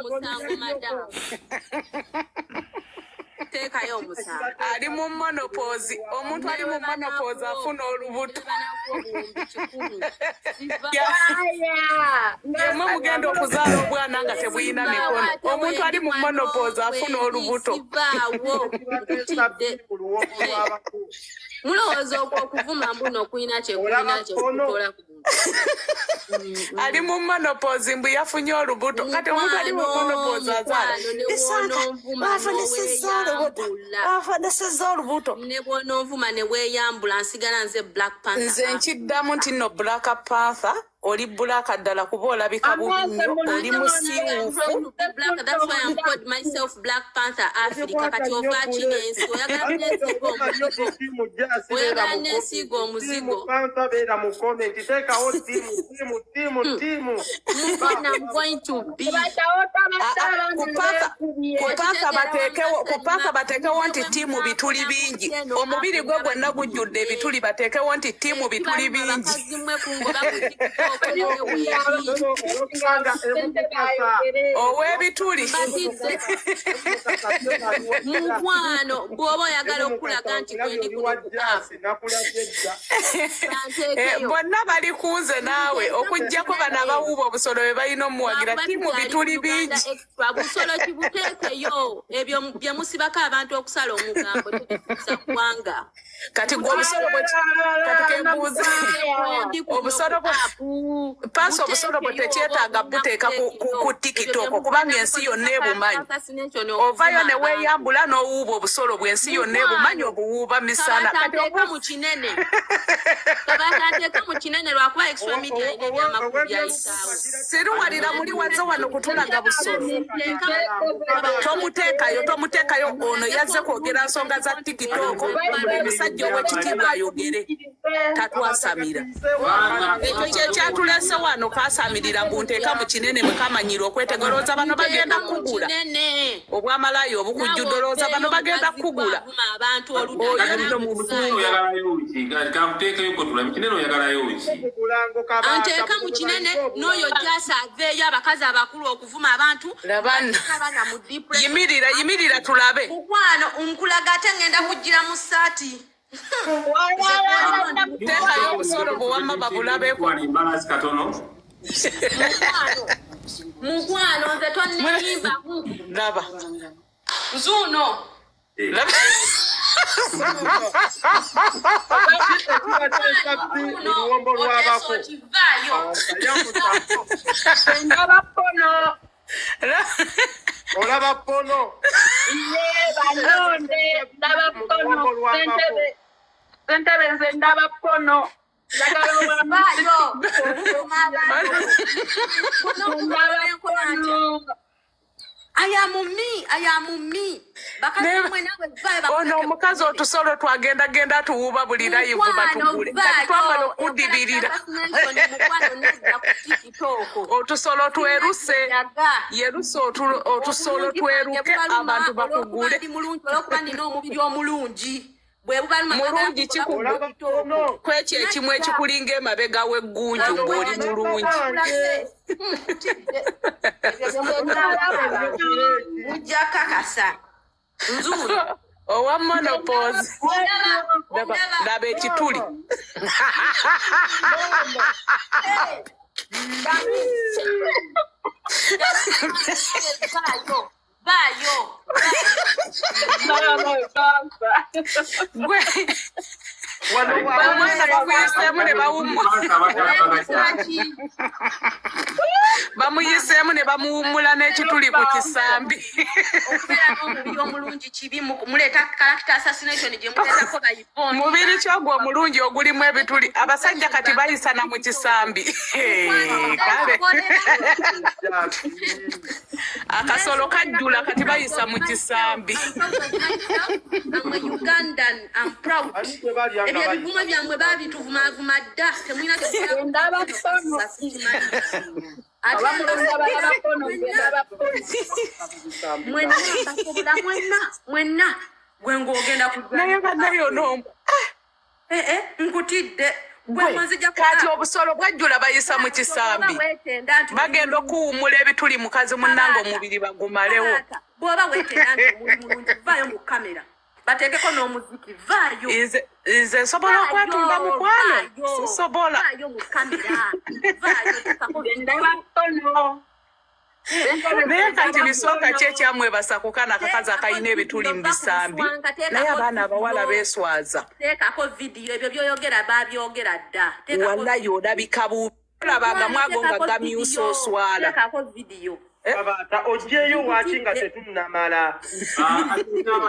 musango madam. Tekayo musango. Ali mu menopause. Omuntu ali mu menopause afuna olubuto. Yemwe mugenda okuzaala obwana nga tebuyina mikono. Omuntu ali mu menopause afuna olubuto. Mulowooza okuvuma mbuno okuyina kyekukola ku ali mu menopause mbu yafunye olubuto kati omuntu ali mu menopause azaala afanesezza olubuto ne bw'onoovuma ne weeyambula nsigala nze Black Panther. Nze nkiddamu nti nno Black Panther oli bulaka ddala kuba olabika bubi nnyo oli musiiwuufu. That's why I'm called myself Black Panther Africa. Kati ova kinensi oyagala n'ensigo omuzigo. Oyagala n'ensigo omuzigo. I'm going to be. Kupaka bateekewo nti ttiimu bituli bingi. Omubiri gwe gwonna gujjudde ebituli bateekewo nti ttiimu bituli bingi. Ow'ebituli mukwano bw'oba oyagala okulaga nti gwendi bonna bali kunze naawe okuggyako bano abawuuba obusolo bwe balina omuwagira ttiimu bituli bingi. Busolo kibuteekeyo ebyo bye musibako abantu okusala omugambo tekikusa ggwanga. Kati gwe obusolo kebuuza obusolo Paso obusolo bwe tekyetaaga buteeka ku TikTok kubanga ensi yonna ebumanyi. Ovayo ne weeyambula n'owuuba obusolo bw'ensi yonna ebumanyi obuwuuba misana. Kateeka mu kinene. Kateeka mu kinene lwakuba extra media ine ebyamakulu byayitaawo. Siruwalira muli waze wano kutulaga busolo. Tomuteekayo ono yazze kwogera nsonga za TikTok. Omusajja ow'ekitiibwa ayogere tatwasamira. Ekyo kyekyatulese wano kasamirira mbu nteeka mu kinene mwe kamanyira okwetegolooza bano bagenda kugula. Obwamalayo obukujjudde olowooza bano bagenda kugula. Anteeka mu kinene n'oyo gyasa aveeyo abakazi abakulu okuvuma abantu. Yimirira tulabe. Mukwano nkulaga ate ngenda kujjira mu ssaati. Teekayo obusolo bwe wamma babulabeko. Mukwano nze tonneeyimbamu. Laba. Zuuno. Olaba pono. Sentebe nze ndaba pono. I am me. Ono omukazi otusolo twagenda tuwuuba buli live batugule. Kati twagala okudibirira. Otusolo tweruse. Yeruse otusolo tweruke abantu bakugule. Mulungi kikugulu kwekyo ekimu ekikulinga emabega w'eggunju ng'oli mulungi. Mujja kakasa. Nzuuno. Owa menopause. Laba ekituli. Bayo. Bamuyiseemu ne bamuwummula n'ekituli ku kisambi. Mubiri kyogwo omulungi ogulimu ebituli abasajja kati bayisana mu kisambi. Kale akasolo kajjula kati bayisa mu kisambi. I'm proud. Ebyo byamwe babituvumavuma dda temulina mwenna gwe ng'ogenda naye bannayo n'omu nkutidde kati obusolo bwajjula bayisa mu kisambi bagenda okuwummula ebituli mukazi munnange omubiri bagumalewo bw'oba weetenda nti omuli mulungi vaayo mu kamera bateekeko n'omuziki vaayo nze nsobola okwetumba mukwano sisobola vaayo mu kamera vaayo naye kati bisooka ki ekyamwebasa ku kaana akakazi akalina ebituli mu bisambi naye abaana abawala beeswaza teekako vidiyo ebyo byoyogera baabyogera dda wallayi olabika bubi olabanga mwago nga gamyusa oswala teekako vidiyo Abata ojeyo wachi nga tetunnamala.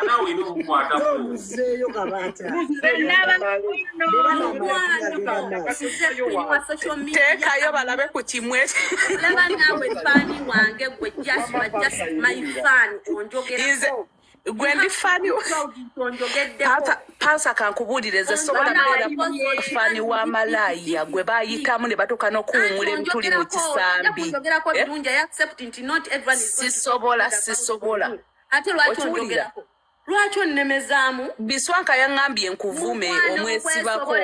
Nawe ino okukwata. Ozeyo kabata. Teekayo balabe ku kimwe. Laba nawe fani wange gwe just my fan onjogerako. Gwe ndi fani Pasa kankubuulirize sobola beera fani wa malaya gwe bayitamu ne batuuka n'okuwummula ebituli mu kisambi. Sisobola. Ate lwaki onjogerako? Lwaki onnemezaamu? Biswanka yaŋŋambye nkuvume omwesibako.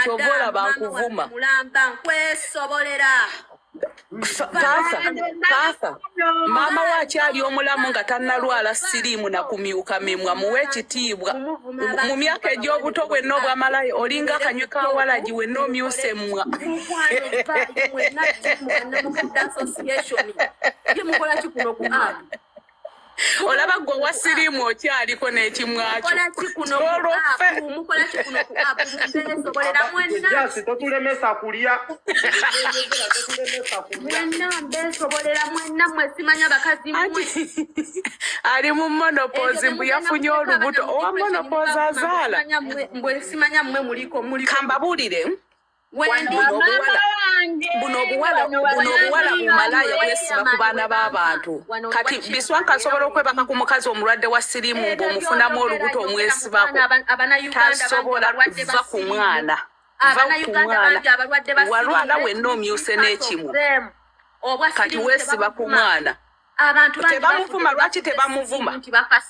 Kyobola bankuvuma. Mulamba nkwesobolera. Pasa mama wakyali omulamu nga tannalwala siriimu na kumyuka mimwa muwe ekitiibwa mu myaka egy'obuto bwenna obwamalayo olinga akanywe kawalagi wenna omyusa emmwa olaba gwe wa siriimu okyaliko n'ekimwakyo Jasi totulemesa kulya. ali mu monopause mbu yafunye olubuto owa monopause azaala kambabuulire buno obuwala bumalaya bwesiba ku baana b'abantu kati biswanka asobola okwebaka ku mukazi omulwadde wa siriimu ng'omufunamu olubuto omwesibako tasobola va ku mwana walwala wenna omyuse n'ekimu kati weesiba ku mwana tebamuvuma lwaki tebamuvuma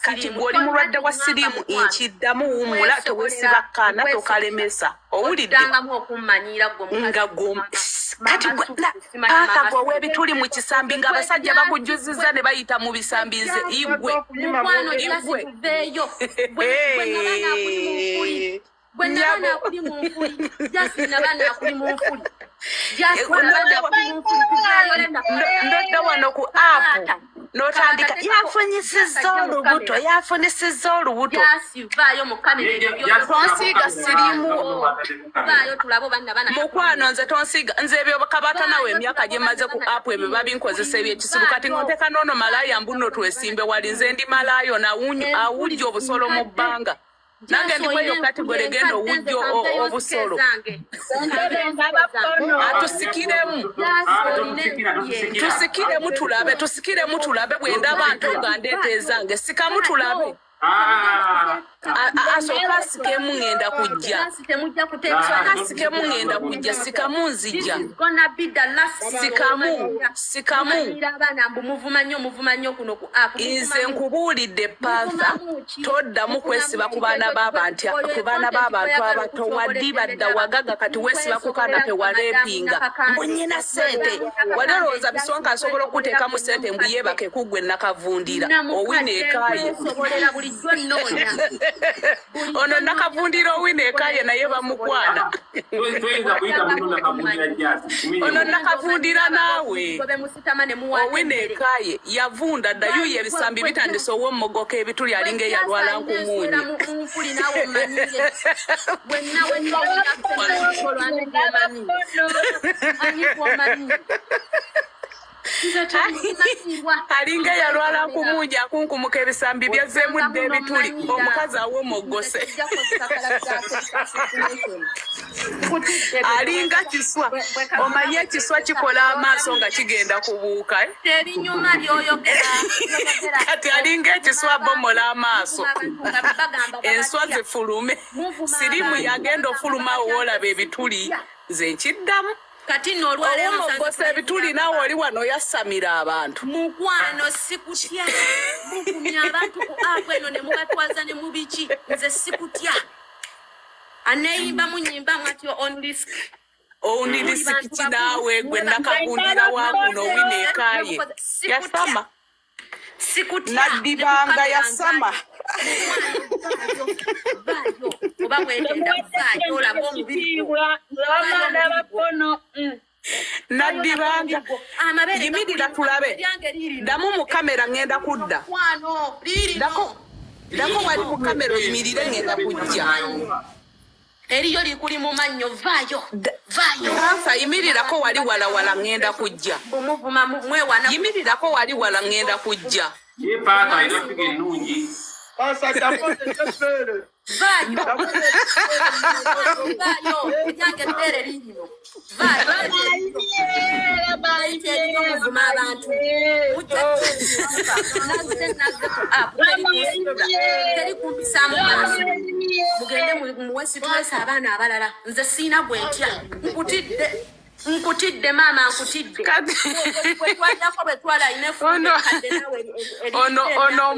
kati bw'oli mulwadde wa siriimu nkiddamu wummula teweesiba kaana tokalemesa owulidde nga kati paaka gwe w'ebituli mu kisambi ng'abasajja bakujjuzizza ne bayita mu bisambi nze igwe ndodda wano ku apu n'otandika yafunisizza olubuto tonsiiga siriimu mukwano nze tonsiiga nze ebyo kabata nawe emyaka gye mmaze ku apu ebyo babinkozesa ebyekisibu kati ng'onteeka n'ono malaaya mbuno twesimbe wali nze ndi malaayo awujja obusolo mu bbanga nange ndikweyo kati gwe legenda owujja obusolo tusikiremu tulabe bwendaba nto nga ndeeteezange sikamu tulabe asooka asikemu ŋŋenda kujja sikamu nzija nze nkubuulidde Panther toddamu kwesiba ku baana b'abantu abato waddi badda wagaga kati weesiba ku kaana pewaleepinga mbu nnyina ssente wali olowooza biswanka asobola okuteekamu ssente mbu yeebake kuggwe nakavundira owina ekaaye ono nakavundira owina ekaaye naye bamukwana ono nakavundira naawe owina ekaaye yavunda ddayo ebisambi bitandise ow'ommogoka ebituli alinga eyalwala nkumuunye alinga yalwala nkumuuja akunkumuka ebisambi byazeemudde ebituli omukazi awomoggose alinga kiswa omanye ekiswa kikola amaaso nga kigenda kubuuka kati alinga ekiswa bomola amaaso enswa zifulume siriimu yagenda ofuluma owoolaba ebituli nze nkiddamu kati n'olwaleero omuggosa ebituli naawe oli wano yasamira abantu mukwano sikutya muvumye abantu ku apu eno ne mubatwaza ne mubiki nze sikutya Aneyimba munyimba mwatyo on disk. Only this nawe gwe nakavundira wakuno winekaye. Yasama. Nadibanga yasama. Oba wetenda vayo olaba omubiri gwo. Nadibanga. Yimirira tulabe. Damu mu kamera ngenda kudda. Dako wali mu kamera yimirire ngenda kujja. Eriyo likuli mu mannyo vayo. Sasa yimirirako wali wala ngenda kujja. Omuvuma mwewana. Yimirirako wali wala ngenda kujja. Ye paka inafika enungi. Pasa tapote tefere. Vayo. Yange tere lino. Vayo. Omuvuma abantu. Teri kumpisa amaaso. Mugende muwesi twese abaana abalala. Nze sina bwentya. Nkutidde mama nkutidde. Ono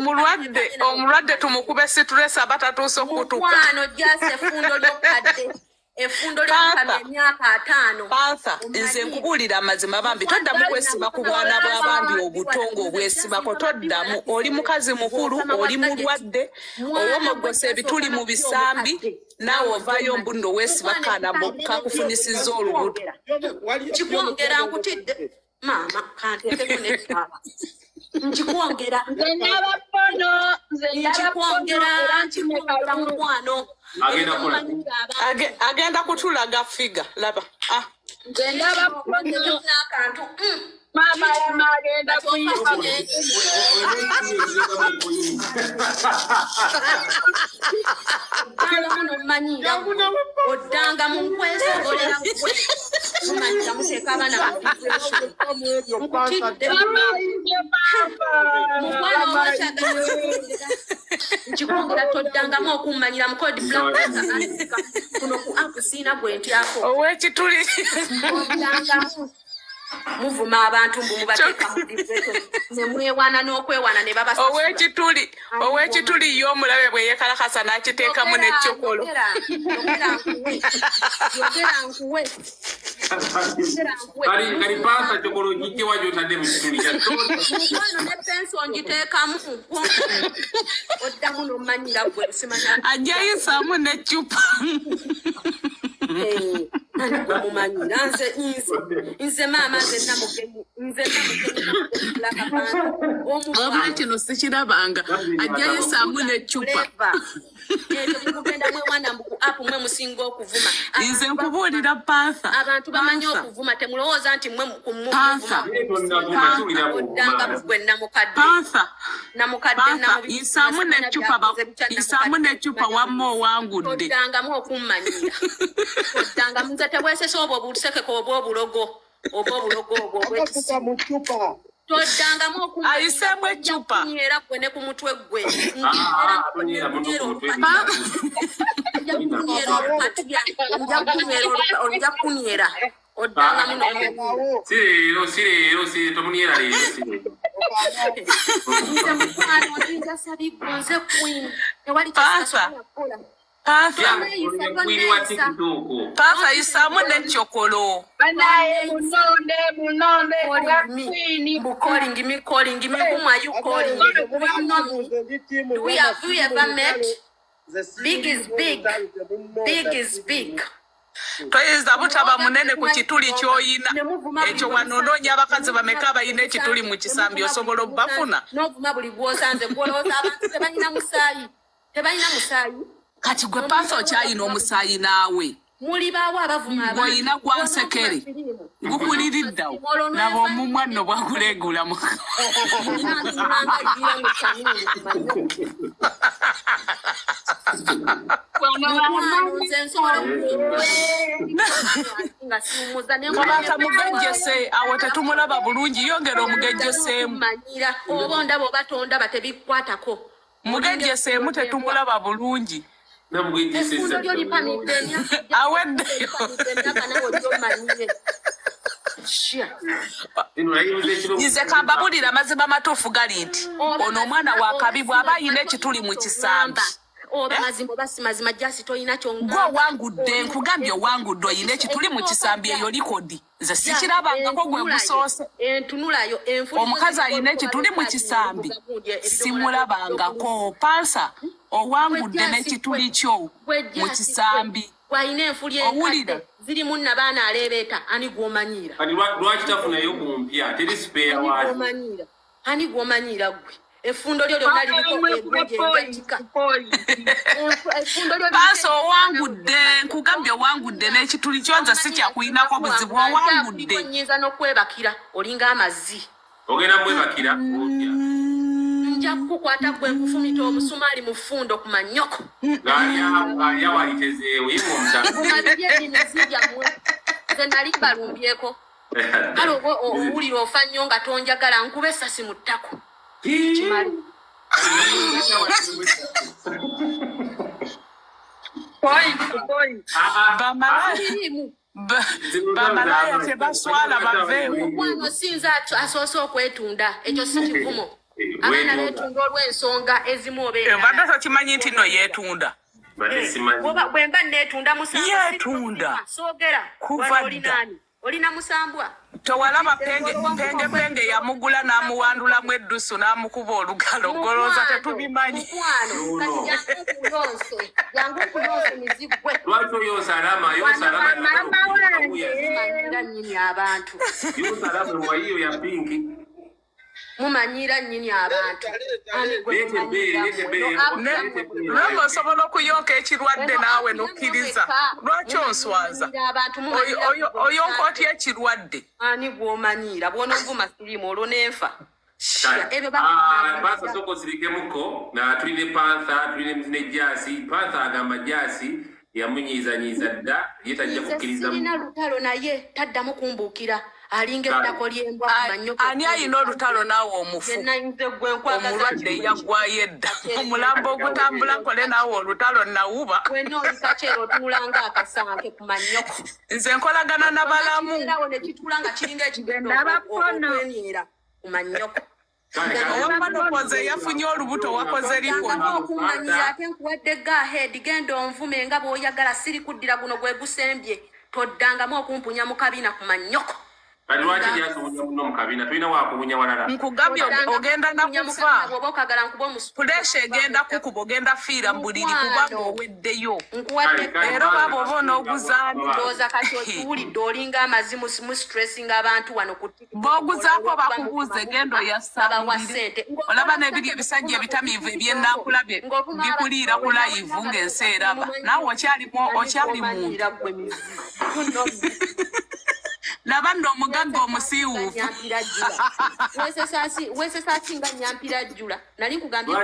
omulwadde tumukube situresa batatuuse okutuka. Mukwano jase fundo lyokadde. Efundo lyokadde emyaka 5. Panther, nze nkubuulira amazima bambi toddamu kwesiba ku bwana bw'abandi obutongo obwesibako toddamu. Oli mukazi mukulu, oli mulwadde, ow'omoggosa ebituli mu bisambi, naawe ovaayo mbundo weesiba kaana kakufunisizza olubuto. Nkikwongera nkutidde. Mama, kantekeko n'ettaaba. Nkikwongera. Nkikwongera mukwano. Agenda kutulaga figa laba. Mama agenda kuyiba. Odanga mu nkwezi olera kwe. Mumanyira muteeka abaana nkikwongera toddangamu okummanyira mu kodi Black Panther kuno ku app siina gwe ntyako. Ow'ekituli. Muvuma abantu mbu mubateeka mu depression. Ne mwewana n'okwewana ne babasa. Ow'ekituli ye omulabe bwe yeekalakasa n'akiteekamu n'ekyokolo. Yogera nkuwe. Kali pasa chokolo jike wajo tande mu kituli kya toto. Mukwano ne penso ngiteekamu. Oddamu n'omanyira gwe simanya. Ajayisaamu n'eccupa. Mumanyira nze maama nze Black Panther. Oba kino sikirabanga. Ajayisaamu n'eccupa. Ebyo bikugenda mwewana mbu ku app mwe musinga okuvuma. Nze nkubuulira Panther. Abantu bamanyi okuvuma temulowooza nti mwe Panther. Oddanga mugwe namukadde. Panther. Namukadde Isaamu n'eccupa wamma owangudde. Oddangamu okummanyira. Oddangamu nze tebwesesa obwo obusekeko obwo obulogo. Obwo obulogo obwo Tapuka mu chupa. toddangamu okummanyira. Ayiseemu eccupa. Era gwe ne ku mutwe gwe. Ojja kunywera. Oddangamu n'omugu. Sirero, tomuniera lero, sirero. Nze mukwano nzinja sabiggo nze queen. Tewali kyasasobola. Kwini wa TikTok. Panther isaamu n'ekyokolo. Banaye munonde Calling me. Whom are you calling? Do we have you ever met? Big is big. Big is big. Toyinza butaba munene ku kituli ky'oyina. Ekyo wanonoonya abakazi bameka abayina ekituli mu kisambi osobola obbafuna. N'ovuma buli gw'osanze gwolowooza abantu tebalina musaayi. Kati gwe Panther okyayina omusaayi naawe. Mulibaawo abavuma abantu. Gw'oyina gwa nsekere. Gukuliriddawo. Laba omumwa nno bwaguleegula mu. Kabaka mugejjese awo tetumulaba bulungi yongera omugejjeseemu. Oba ondaba oba tondaba tebikwatako. Mugejjeseemu tetumulaba bulungi. Efundo ly'olipamidde emyaka. Aweddeyo. Nze kambabulira amazima matuufu gali nti ono omwana wa kabi bw'aba ayina ekituli mu kisambi oba mazimbo basi mazima jasi toyina kyonga gwe wangudde nkugambye wangudde oyina ekituli mu kisambi eyo likodi nze sikirabangako gwe gusoose entunulayo enfuli omukazi ayina ekituli mu kisambi simulabangako pansa owangudde n'ekituli kyo mu kisambi gwayina enfuli enkadde ziri munna baana aleebeeta ani gw'omanyiira lwaki tafunayo ku mpya teri spare waati ani gw'omanyiira gwe effundo lyo lyonna liriko egwejenjatika pansa owangudde nkugambye owangudde n'ekituli kyo nze sikyakuyinako buzibu owangudde nnyinza n'okwebakira olinga amazzi ogenda mwebakira otya nja kukukwata gwe nkufumita obusumaali mu ffundo ku mannyoko ali awalitezeewo yimu omusabibyebinizijamwe nze nali balumbyeko kale oba owulira ofa nnyo nga tonjagala nkuba essasi mu ttako kimali bamalaya tebaswala baveewo omwana osinza asoose okwetunda ekyo si kivumo abaana beetunda olw'ensonga ezimu obadde tokimanyi nti no yeetunda bwe mba neetunda yeetunda soogera kuva dda olina musambwa towalaba penge yamugula n'amuwandulamu eddusu n'amukuba olugalo golooza tetubimanyi jangu kulonse mizigwe lwaki oyosalama mumanyira nnyini abantu wayiyo ya pinki mumanyira nnyini abantu lwanga osobola okuyonka ekirwadde naawe n'okkiriza lwaki onswaza oyonka otya ekirwadde ani gw'omanyiira bw'onovuma sirimu olwo n'enfa Panther soko sirikemuko tulina Panther tulina ne Jasi Panther agamba Jasi yamunyiizanyiiza dda ye tajja kukkiriza sirina lutalo naye taddamu kumbuukira alinga ettako ly'embwa kumanyoko ani ayina olutalo naawe omufu omulwadde yaggwayo edda omulambo ogutambula nkole naawe olutalo nawuba wenna olikakyero otuulanga akasanke ku manyoko nze nkolagana n'abalamu ne kituula nga kiringa ekigokwenyera ku manyoko owamanokoze yafunye olubuto wakoze likono okumanyira ate nkuwadde gaheedi genda onvume nga bw'oyagala siri kuddira guno gwe gusembye toddangamu okumpunya mu kabina ku manyoko lwaki gyasubunya muno mu kabina tulina wakubunya walala nkugambye ogenda nakufa puleesha egenda kukuba ogenda fiira mu buliri kubanga oweddeyo era baba oba onooguzaani ndowooza kati okiwulidde olinga amazimu mu stressinga abantu wano ku b'oguzaako bakubuuza egenda oyasabulire olaba n'ebiri ebisajja ebitamiivu ebyennankulabye bikuliira ku layivu ng'ensi eraba naawe okyali muntu laba nno omugagga omusiiwuufu weesesaaki nga nyampira jjula nali nkugambye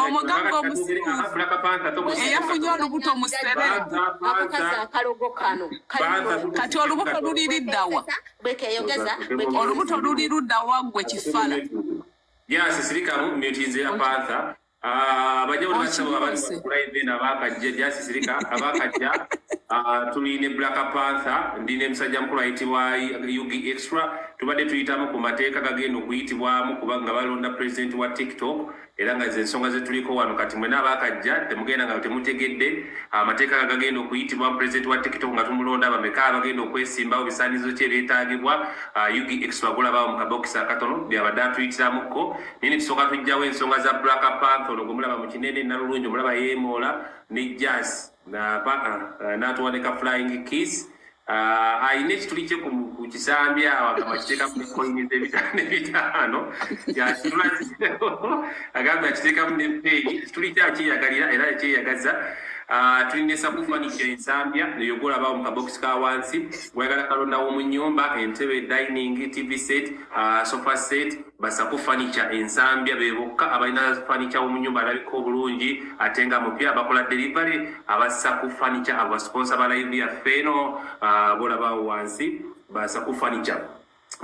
omugagga omusiiwuufu eyafunye olubuto mu Serengeti akazi akalogo kano kati olubuto luliriddawa bwekeyogeza olubuto luli luddawa gwe kifala yasisirikamu myutinze ya Panther abajawulo basaba abantu live n'abakajja jasisirika abakajja tuline Black Panther ndine musajja mukulu ayitibwa Yugi Extra tubadde tuyitamu ku mateeka gagenda okuyitibwamu kubanga balonda president wa TikTok era nga ensonga zetuliko wano kati mwena abakajja temugenda nga temutegedde amateeka gagenda okuyitibwa president wa TikTok nga tumulonda abameka abagenda okwesimbawo bisaanizo kye byetaagibwa Yugi Extra gulabawo mu kabokisi akatono byabadde atuyitiramuko nini tusooka tujjawo ensonga za Black Panther olwo gomulaba mu kinene nalulungi omulaba yeemoola ne Jazz n'atuwaneka flying kiss ayina ekituli kye ku kisambi awo agamba kiteekamu nekoyini z'ebitaano agamba akiteekamu nepeegi ekituli kyakyeyagalira era ekyeyagaza tulina esakufanikya ensambya eyo golaba mu kabokisi ka wansi gwayagala kalondawo mu nnyumba entebe dining tv set sofa set basakufanikya ensambya bebokka abalina fanikya mu nnyumba alabika obulungi ate nga mupya bakola delivery abasakufanikya abasponsa ba live yaffe eno bolabawo wansi basakufanikya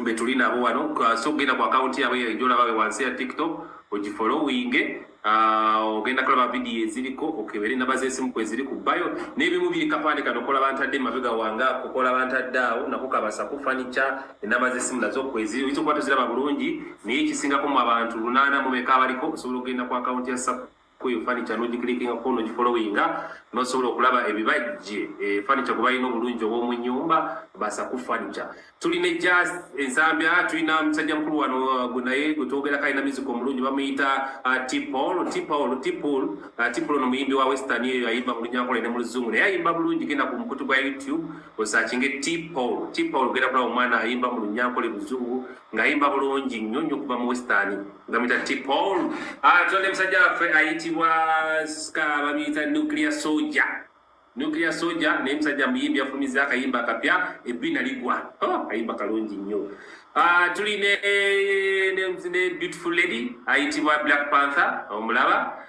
betulina abo wano so genda ku akawunti yabwe ejolaba wansi ya TikTok ogifollowinge ogenda kulaba vidiyo eziriko okebere nabaze esimu kweziri ku bayo n'ebimu byekapande kano kola bantadde mabega wanga kukola bantadde awo nako kabasa kufanikya nabaze esimu nazo kweziri oyinza okuba toziraba bulungi naye ekisingako mu abantu 8 mu meka abaliko osobola okugenda ku akawunti ya Kikuyu furniture n'ogiklikinga ko n'ogifollowinga n'osobola okulaba ebibajje furniture kuba ino bulungi obw'omu nnyumba Basaku furniture. Tulina jazz ensambya, tulina musajja mukulu wano naye gutogera kalina music omulungi bamuyita Tipol no muyimbi wa Western eyo ayimba mu Lunyankole ne mu Luzungu naye ayimba bulungi genda ku mukutu gwa YouTube osachinge Tipol genda kulaba omwana ayimba mu Lunyankole Luzungu ng'ayimba bulungi nnyo nnyo kuva mu Western ngamita Tipol. Tulina musajja waffe ayitibwa bamuyita Nuclear Soldier naye musajja muyimbi yafumiza akayimba akapya ebbina ligwa ayimba kalungi nnyo. Tuline ne beautiful lady ayitibwa Black Panther omulaba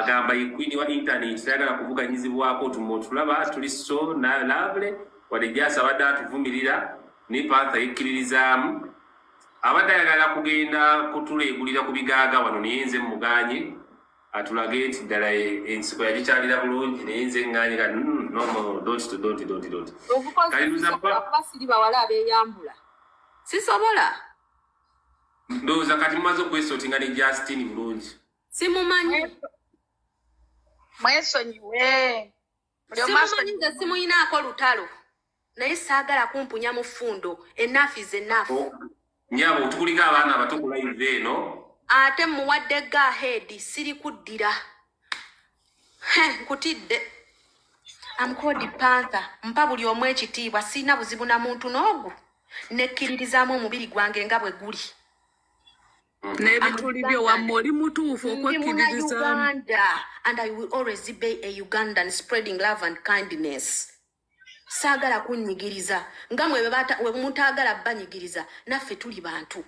gamba queen wa internet tayagala kuvuganyizibwako tulaba tuli so na lovely wadde jasa wadde atuvumirira ne Panther yekkiririzaamu abadde ayagala kugenda kutuleegulira ku bigaaga wano naye nze muganye atulage nti ddala ensiko yagikyalira bulungi naye nze nganye ka no don't kalinuza basiri bawala abeyambula sisobola ndowooza kati mumaze okwesotinga ne Justin bulungi simumanyi mwesonyiwe nze simuyinaako lutalo naye saagala kumpunya mu ffundo enough is enough. Nyabo tukulika abaana abato ku live eno ate muwadde go ahead siri kuddira nkutidde I'm called Panther mpa buli omu ekitiibwa sirina buzibu na muntu n'ogu nekkiririzaamu omubiri gwange nga bwe guli n'ebituli byo wamma oli mutuufu okwekkiririzaamu and I will always be a Ugandan spreading love and kindness. Saagala kunnyigiriza nga mwe mutaagala banyigiriza naffe tuli bantu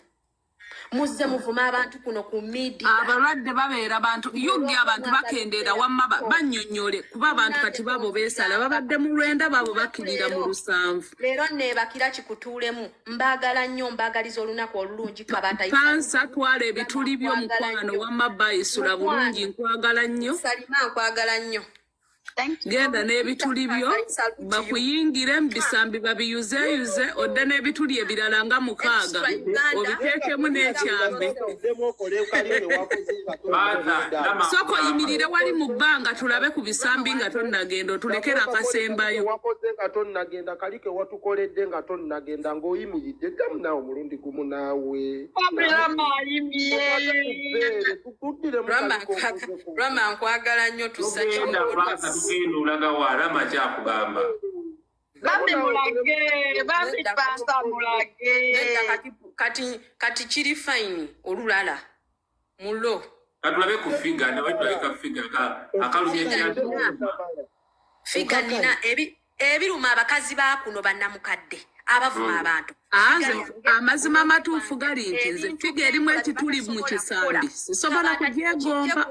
muzze muvuma abantu kuno ku media abalwadde babeera bantu yogya abantu bakendeera wamma bannyonnyole kuba abantu kati babo beesala babadde mu lwenda babo bakkirira mu 7 leero neebakira kikutuulemu mbaagala nnyo mbaagaliza olunaku olulungi Pansa twala ebituli by'omukwano wamma bayisula bulungi nkwagala nnyo Salima nkwagala nnyo genda n'ebituli byo bakuyingire mu bisambi babiyuzeyuze odde n'ebituli ebirala nga 6 obiteekemu n'ekyambe soko yimirire wali mu bbanga tulabe ku bisambi nga tonnagenda otulekera akasembayo wakoze nga tonnagenda kalike watukoledde nga tonnagenda ng'oyimiridde ddamu naawe omulundi gumu naawe Rama nkwagala nnyo tusajja tugenda olaga waalama kyakugamba kati kiri fine olulala mulo katulabe ku figa nabatulabeka figa akalumya figa nina ebiruma abakazi bakuno bannamukadde abavuma abantu amazima amatuufu gali nti nze figa erimu ekituli mu kisambi sisobola kugyegomba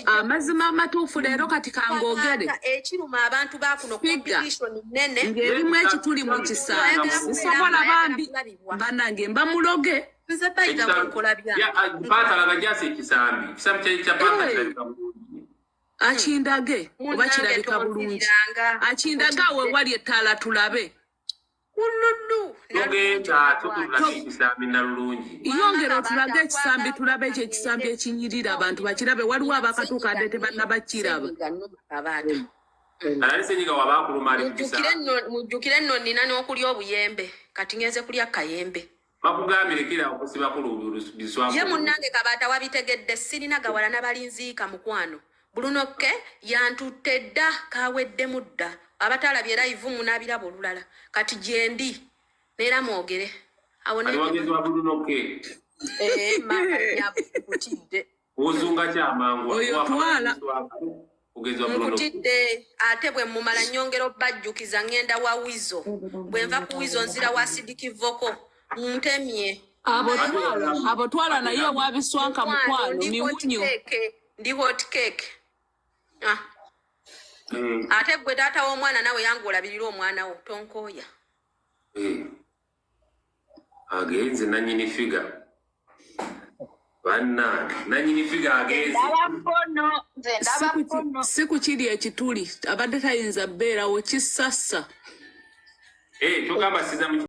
amazima amatuufu leero kati kangoogere ekiruma abantu bakuno competition nene ng'erimu ekituli mu kisambi sisobola bambi bannange mbamuloge nze bayiga mukola bya baatalaga jasi ekisambi kya Panther kirabika akindage oba kirabika bulungi akindage awe wali ettaala tulabe yongera otulage ekisambi tulabe ekyo ekisambi ekinyirira abantu bakirabe waliwo abakatuukadde tebannabakiraba mujjukire nno nina n'okulya obuyembe kati ngenze kulya kayembe ye munnange kabaata wabitegedde sirina gawala n'abalinziika mukwano bulunokke yantutte dda kaweddemu dda abatalabye live munaabiraba olulala kati gyendi neera mwogere nkutidde ate bwe mumala nnyongera obbajjukiza ngenda wa wizo bwe nva ku wizo nzira wa sidikivoko ntemye abo twala naye wabiswanka mukwano miwunyo ndi hot cake ate gwe taata w'omwana nawe yange olabirira omwana wo tonkooya agenze nanyini figa banna nanyini figa agenze si kukiri ekituli abadde tayinza bbeerawo kisassa togamba siza mu